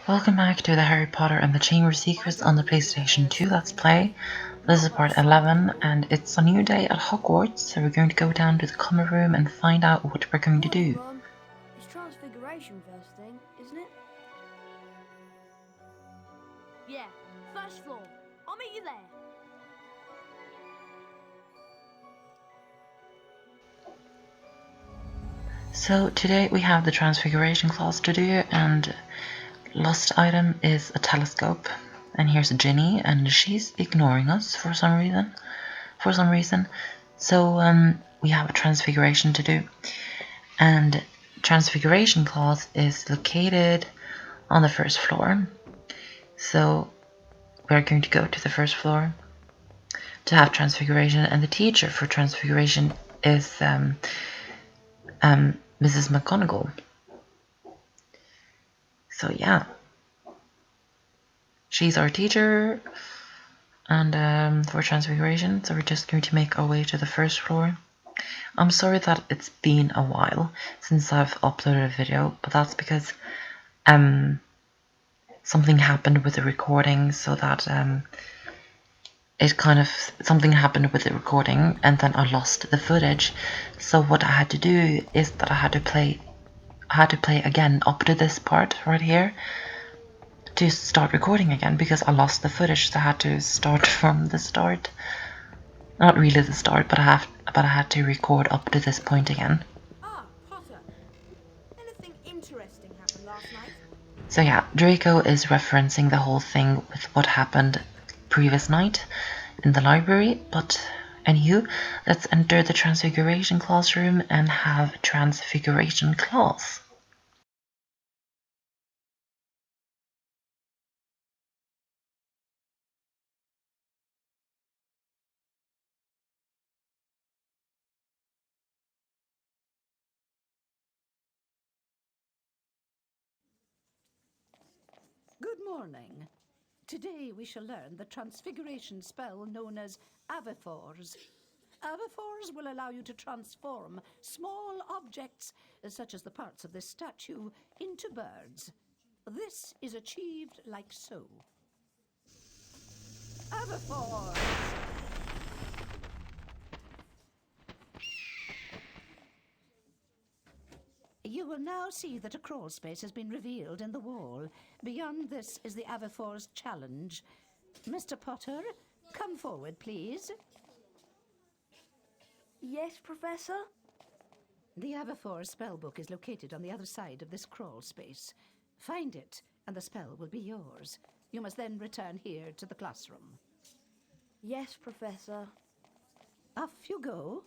Welcome back to the Harry Potter and the Chamber of Secrets on the PlayStation 2 Let's Play. This is part 11 and it's a new day at Hogwarts, so we're going to go down to the common room and find out what we're going to do. Ron. It's Transfiguration first thing, isn't it? Yeah, first floor. I'll meet you there. So today we have the Transfiguration class to do, and lost item is a telescope. And here's Ginny, and she's ignoring us for some reason. So we have a Transfiguration to do, and Transfiguration class is located on the first floor. So we're going to go to the first floor to have Transfiguration, and the teacher for Transfiguration is Mrs. McGonagall. So yeah, she's our teacher, and for Transfiguration, so we're just going to make our way to the first floor. I'm sorry that it's been a while since I've uploaded a video, but that's because something happened with the recording, so that something happened with the recording, and then I lost the footage. So what I had to do is that I had to play again up to this part right here to start recording again, because I lost the footage, so I had to start from the start. Not really the start, but I had to record up to this point again. Ah, Potter. Anything interesting happened last night? So yeah, Draco is referencing the whole thing with what happened previous night in the library, but anywho, let's enter the Transfiguration classroom and have Transfiguration class. Good morning. Today we shall learn the Transfiguration Spell known as Avifors. Avifors will allow you to transform small objects, such as the parts of this statue, into birds. This is achieved like so. Avifors! You will now see that a crawl space has been revealed in the wall. Beyond this is the Avifors challenge. Mr. Potter, come forward, please. Yes, Professor? The Avifors spellbook is located on the other side of this crawl space. Find it, and the spell will be yours. You must then return here to the classroom. Yes, Professor. Off you go.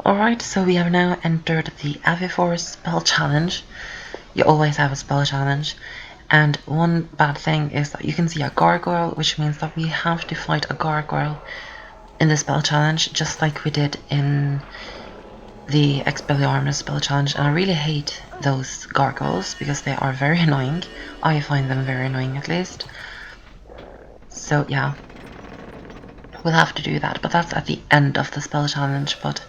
Alright, so we have now entered the Avifors spell challenge. You always have a spell challenge. And one bad thing is that you can see a gargoyle, which means that we have to fight a gargoyle in the spell challenge, just like we did in the Expelliarmus spell challenge. And I really hate those gargoyles because they are very annoying. I find them very annoying, at least. So yeah, we'll have to do that, but that's at the end of the spell challenge, but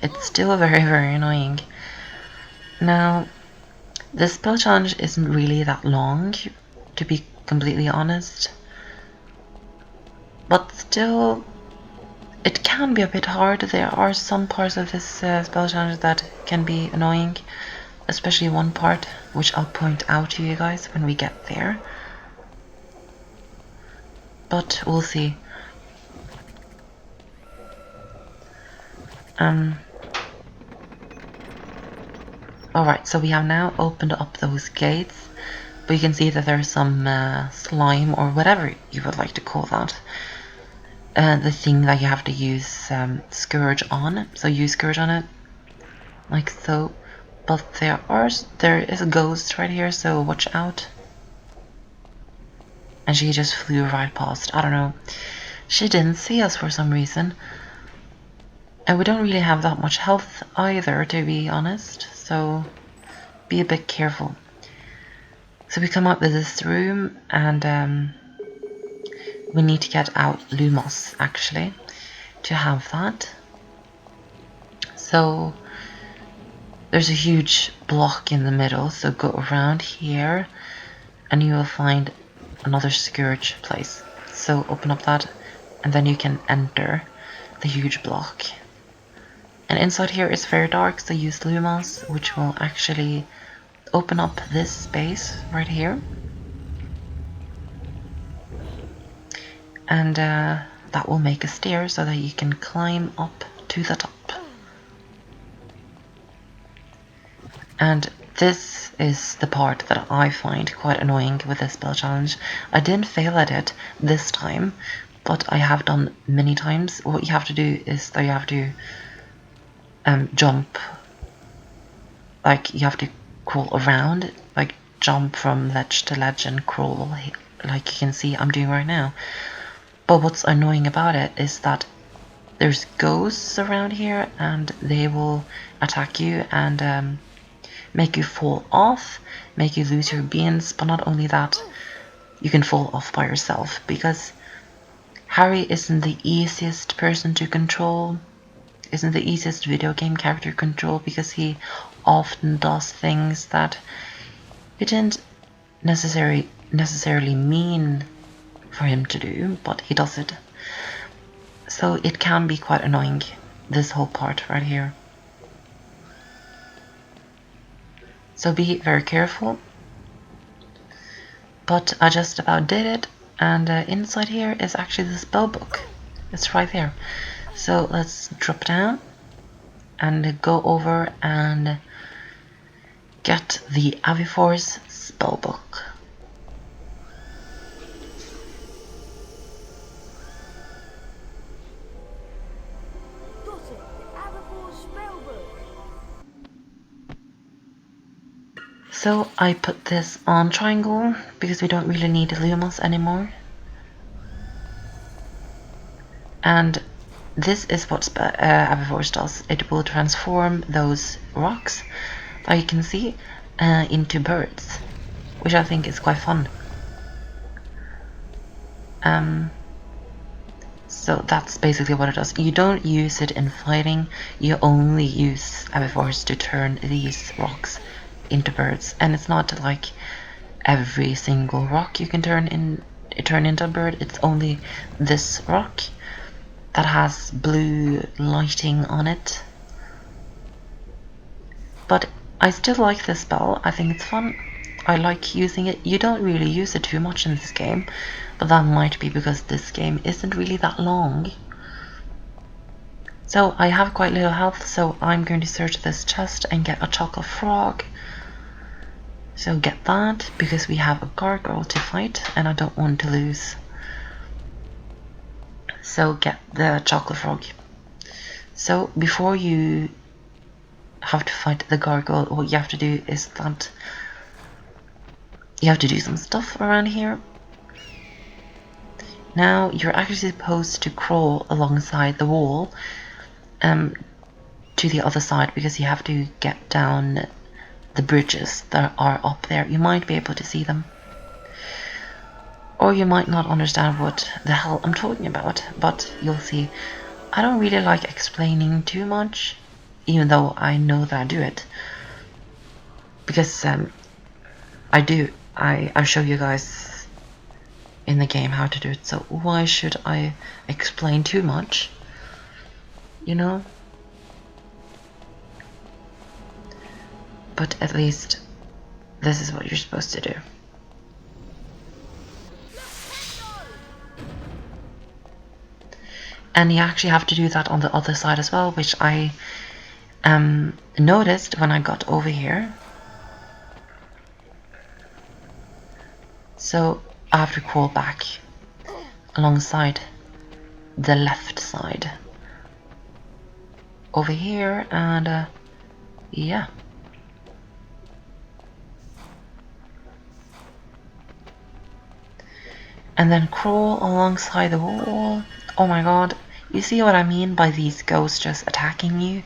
it's still very, very annoying. Now, this spell challenge isn't really that long, to be completely honest, but still, it can be a bit hard. There are some parts of this spell challenge that can be annoying, especially one part, which I'll point out to you guys when we get there. But we'll see. Alright, so we have now opened up those gates, but you can see that there's some slime, or whatever you would like to call that, the thing that you have to use Scourge on. So use Scourge on it, like so. But there is a ghost right here, so watch out. And she just flew right past. I don't know. She didn't see us for some reason. And we don't really have that much health either, to be honest. So be a bit careful. So we come up with this room, and we need to get out Lumos, actually, to have that. So there's a huge block in the middle, so go around here and you will find another Scourge place. So open up that and then you can enter the huge block. And inside here is very dark, so use Lumos, which will actually open up this space right here. And that will make a stair so that you can climb up to the top. And this is the part that I find quite annoying with this spell challenge. I didn't fail at it this time, but I have done many times. What you have to do is that you have to jump, like you have to crawl around, like jump from ledge to ledge and crawl, like you can see I'm doing right now. But what's annoying about it is that there's ghosts around here and they will attack you and make you fall off, make you lose your beans. But not only that, you can fall off by yourself, because Harry isn't the easiest person to control, isn't the easiest video game character to control, because he often does things that you didn't necessarily mean for him to do, but he does it. So it can be quite annoying, this whole part right here. So be very careful. But I just about did it, and inside here is actually the spell book. It's right there. So let's drop down and go over and get the Avifors spell book. Got it. The Avifors spell book. So I put this on triangle because we don't really need Lumos anymore. And this is what Avifors does. It will transform those rocks that you can see into birds, which I think is quite fun. So that's basically what it does. You don't use it in fighting, you only use Avifors to turn these rocks into birds. And it's not like every single rock you can turn into a bird. It's only this rock that has blue lighting on it. But I still like this spell. I think it's fun. I like using it. You don't really use it too much in this game, but that might be because this game isn't really that long. So I have quite little health, so I'm going to search this chest and get a chocolate frog. So get that, because we have a gargoyle to fight and I don't want to lose. So get the chocolate frog. So before you have to fight the gargoyle, what you have to do is that you have to do some stuff around here. Now you're actually supposed to crawl alongside the wall to the other side, because you have to get down the bridges that are up there. You might be able to see them, or you might not understand what the hell I'm talking about, but you'll see. I don't really like explaining too much, even though I know that I do it, because I do. I show you guys in the game how to do it, so why should I explain too much, you know? But at least this is what you're supposed to do. And you actually have to do that on the other side as well, which I noticed when I got over here. So I have to crawl back alongside the left side. Over here, and yeah. And then crawl alongside the wall. Oh my god, you see what I mean by these ghosts just attacking you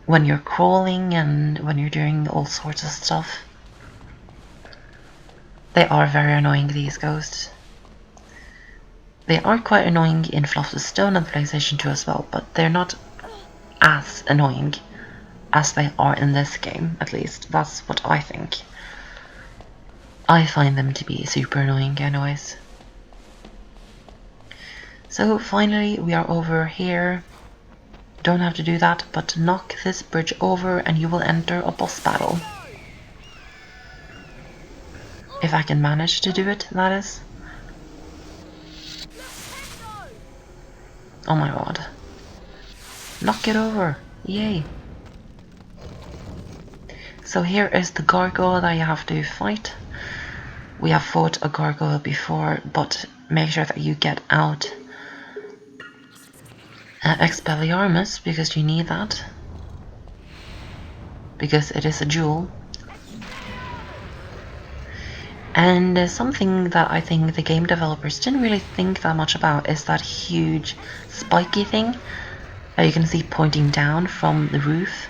when you're crawling and when you're doing all sorts of stuff? They are very annoying, these ghosts. They are quite annoying in Philosopher's Stone and PlayStation 2 as well, but they're not as annoying as they are in this game, at least. That's what I think. I find them to be super annoying anyways. So finally we are over here. Don't have to do that, but knock this bridge over and you will enter a boss battle. If I can manage to do it, that is. Oh my god. Knock it over! Yay! So here is the gargoyle that you have to fight. We have fought a gargoyle before, but make sure that you get out Expelliarmus, because you need that. Because it is a jewel. And something that I think the game developers didn't really think that much about is that huge spiky thing that you can see pointing down from the roof.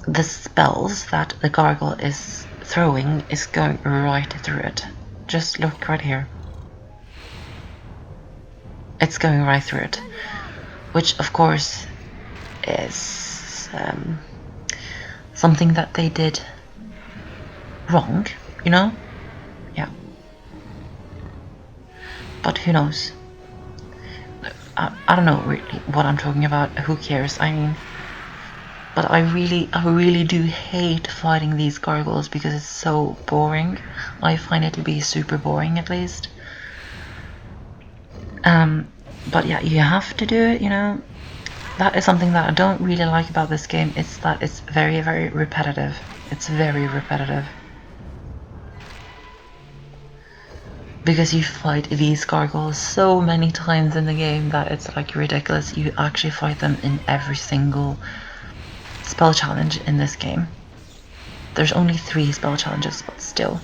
The spells that the gargoyle is throwing is going right through it. Just look right here. It's going right through it. Which of course is something that they did wrong, you know? Yeah. But who knows? I don't know really what I'm talking about. Who cares? I mean, but I really do hate fighting these gargoyles because it's so boring. I find it to be super boring, at least. But yeah, you have to do it, you know. That is something that I don't really like about this game. It's that it's very, very repetitive. It's very repetitive. Because you fight these gargoyles so many times in the game that it's like ridiculous. You actually fight them in every single spell challenge in this game. There's only 3 spell challenges, but still.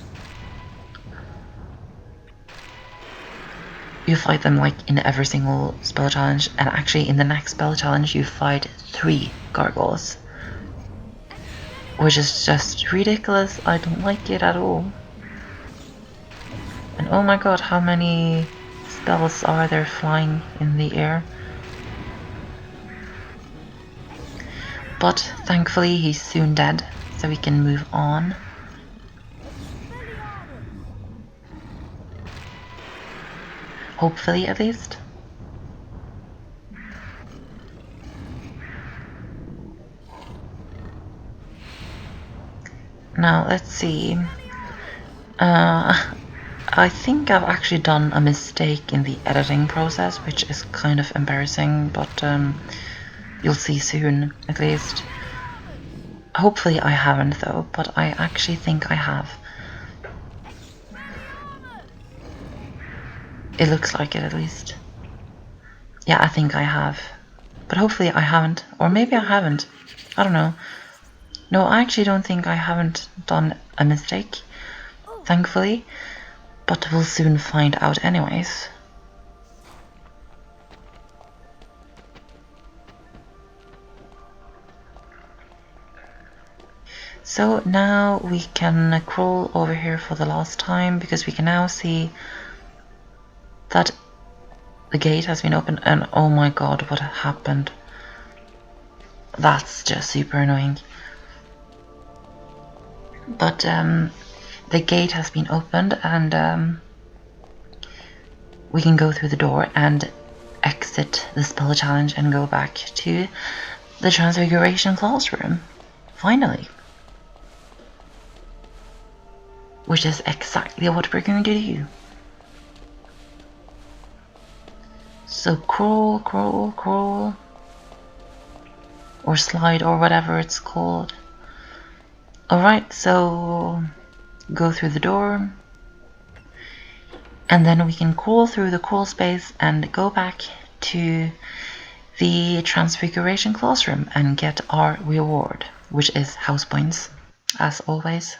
You fight them like in every single spell challenge, and actually in the next spell challenge you fight 3 gargoyles. Which is just ridiculous. I don't like it at all. And oh my god, how many spells are there flying in the air? But thankfully he's soon dead, so we can move on. Hopefully, at least. Now, let's see. I think I've actually done a mistake in the editing process, which is kind of embarrassing, but you'll see soon, at least. Hopefully I haven't, though, but I actually think I have. It looks like it, at least. Yeah, I think I have. But hopefully I haven't. Or maybe I haven't. I don't know. No, I actually don't think I haven't done a mistake. Thankfully. But we'll soon find out anyways. So now we can crawl over here for the last time, because we can now see that the gate has been opened, and oh my god, what happened? That's just super annoying. But the gate has been opened, and we can go through the door and exit the spell challenge and go back to the Transfiguration classroom. Finally. Which is exactly what we're going to do. So crawl, crawl, crawl. Or slide, or whatever it's called. Alright, so go through the door. And then we can crawl through the crawl space and go back to the Transfiguration classroom and get our reward, which is house points, as always.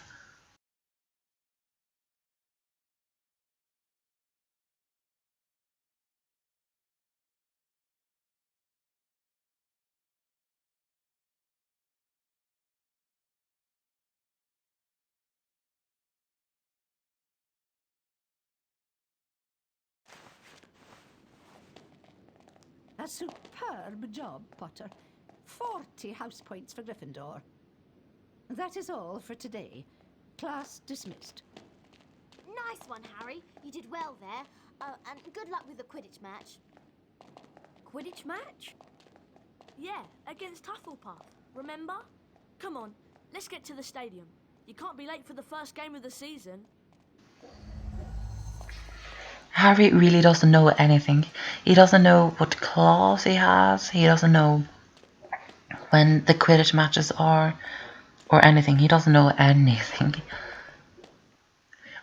A superb job, Potter. 40 house points for Gryffindor. That is all for today. Class dismissed. Nice one, Harry. You did well there. And good luck with the Quidditch match. Quidditch match? Yeah, against Hufflepuff. Remember? Come on, let's get to the stadium. You can't be late for the first game of the season. Harry really doesn't know anything. He doesn't know what class he has. He doesn't know when the Quidditch matches are or anything. He doesn't know anything.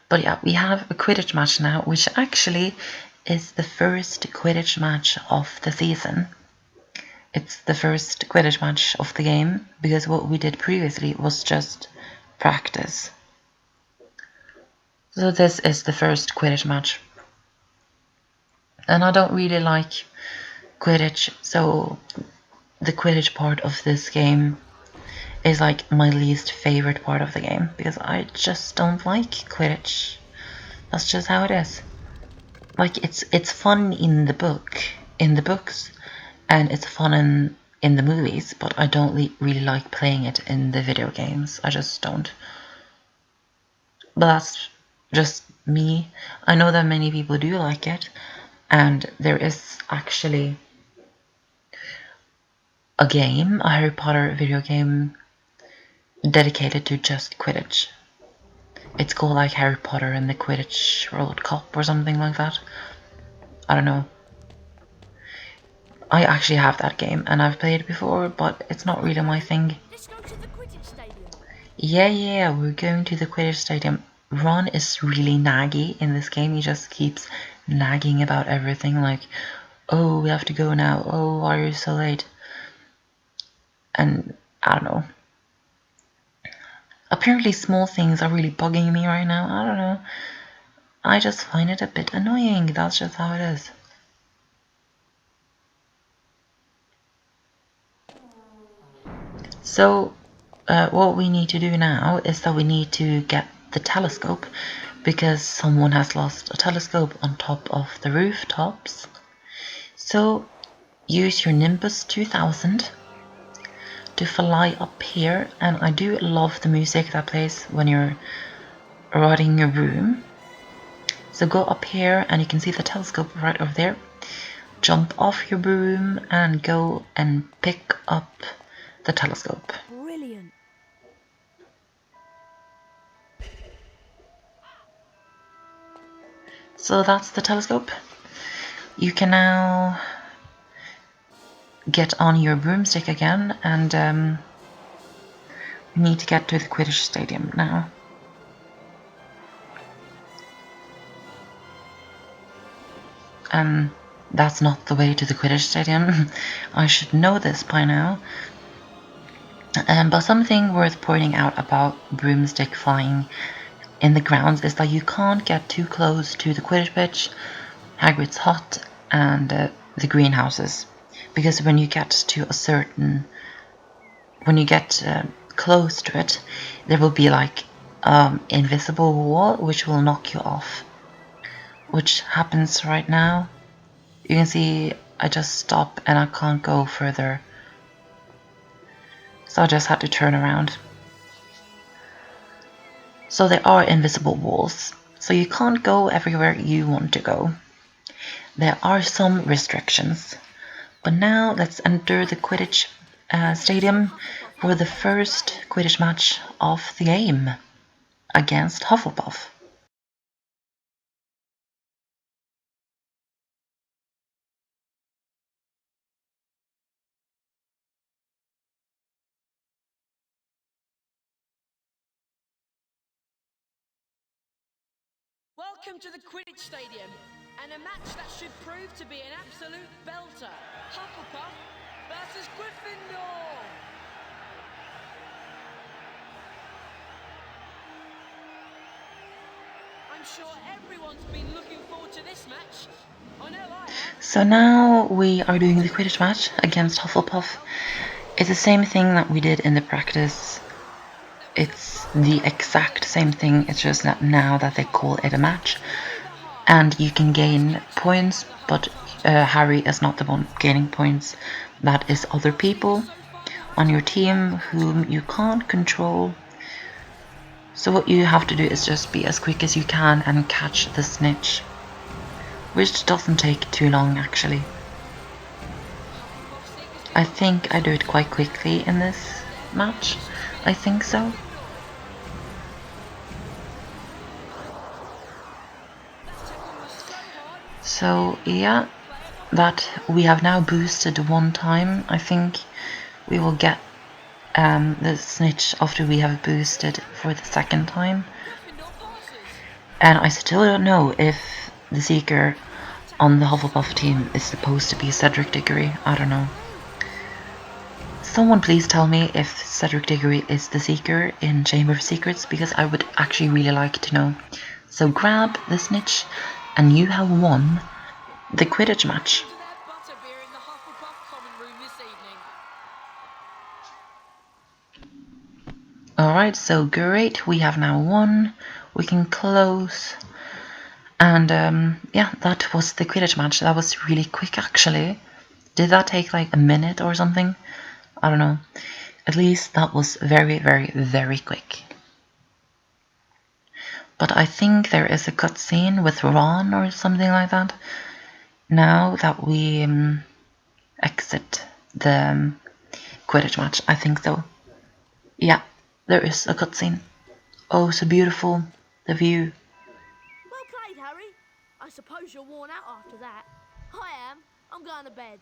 But yeah, we have a Quidditch match now, which actually is the first Quidditch match of the season. It's the first Quidditch match of the game, because what we did previously was just practice. So this is the first Quidditch match. And I don't really like Quidditch, so the Quidditch part of this game is like my least favorite part of the game, because I just don't like Quidditch. That's just how it is. Like it's fun in the books, and it's fun in the movies, but I don't really like playing it in the video games. I just don't. But that's just me. I know that many people do like it, and there is actually a game, a Harry Potter video game dedicated to just Quidditch. It's called like Harry Potter and the Quidditch World Cup or something like that. I don't know. I actually have that game and I've played it before, but it's not really my thing. Let's go to the Quidditch stadium. Yeah, we're going to the Quidditch stadium. Ron is really naggy in this game. He just keeps nagging about everything, like, oh, we have to go now. Oh, why are you so late? And I don't know. Apparently small things are really bugging me right now. I don't know. I just find it a bit annoying. That's just how it is. So what we need to do now is that we need to get the telescope, because someone has lost a telescope on top of the rooftops. So use your Nimbus 2000 to fly up here, and I do love the music that plays when you're riding your broom. So go up here and you can see the telescope right over there. Jump off your broom and go and pick up the telescope. Brilliant. So that's the telescope. You can now get on your broomstick again, and we need to get to the Quidditch stadium now. That's not the way to the Quidditch stadium. I should know this by now. But something worth pointing out about broomstick flying in the grounds is that you can't get too close to the Quidditch pitch, Hagrid's hut, and the greenhouses, because when you get close to it, there will be like invisible wall which will knock you off, which happens right now. You can see I just stop and I can't go further, so I just had to turn around. So there are invisible walls, so you can't go everywhere you want to go. There are some restrictions. But now let's enter the Quidditch stadium for the first Quidditch match of the game against Hufflepuff. Welcome to the Quidditch Stadium, And a match that should prove to be an absolute belter. Hufflepuff versus Gryffindor. I'm sure everyone's been looking forward to this match. I know I have. So now we are doing the Quidditch match against Hufflepuff. It's the same thing that we did in the practice. It's the exact same thing, it's just that now that they call it a match. And you can gain points, but Harry is not the one gaining points. That is other people on your team whom you can't control. So what you have to do is just be as quick as you can and catch the snitch. Which doesn't take too long actually. I think I do it quite quickly in this match. I think so. So yeah, that we have now boosted one time. I think we will get the snitch after we have boosted for the second time. And I still don't know if the Seeker on the Hufflepuff team is supposed to be Cedric Diggory. I don't know. Someone please tell me if Cedric Diggory is the Seeker in Chamber of Secrets, because I would actually really like to know. So grab the snitch and you have won the Quidditch match. Alright, so great, we have now won. We can close. And yeah, that was the Quidditch match. That was really quick actually. Did that take like a minute or something? I don't know. At least that was very, very, very quick. But I think there is a cutscene with Ron or something like that. Now that we exit the Quidditch match, I think so. Yeah, there is a cutscene. Oh, so beautiful, the view. Well played, Harry. I suppose you're worn out after that. I am. I'm going to bed.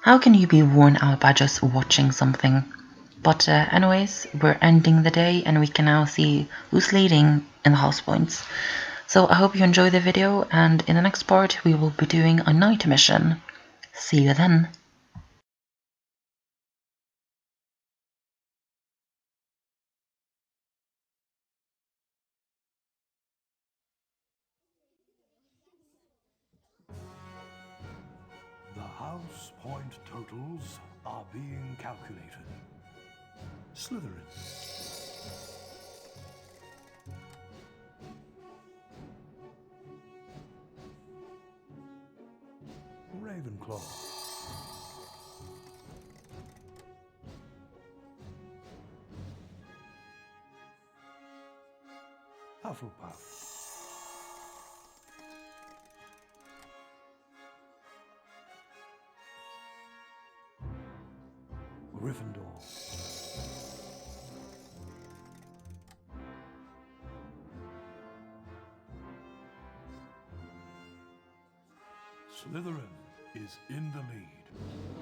How can you be worn out by just watching something? But anyways, we're ending the day and we can now see who's leading in the house points. So I hope you enjoy the video, and in the next part we will be doing a night mission. See you then. The house point totals are being calculated. Slytherin. Ravenclaw. Hufflepuff. Gryffindor. Slytherin is in the lead.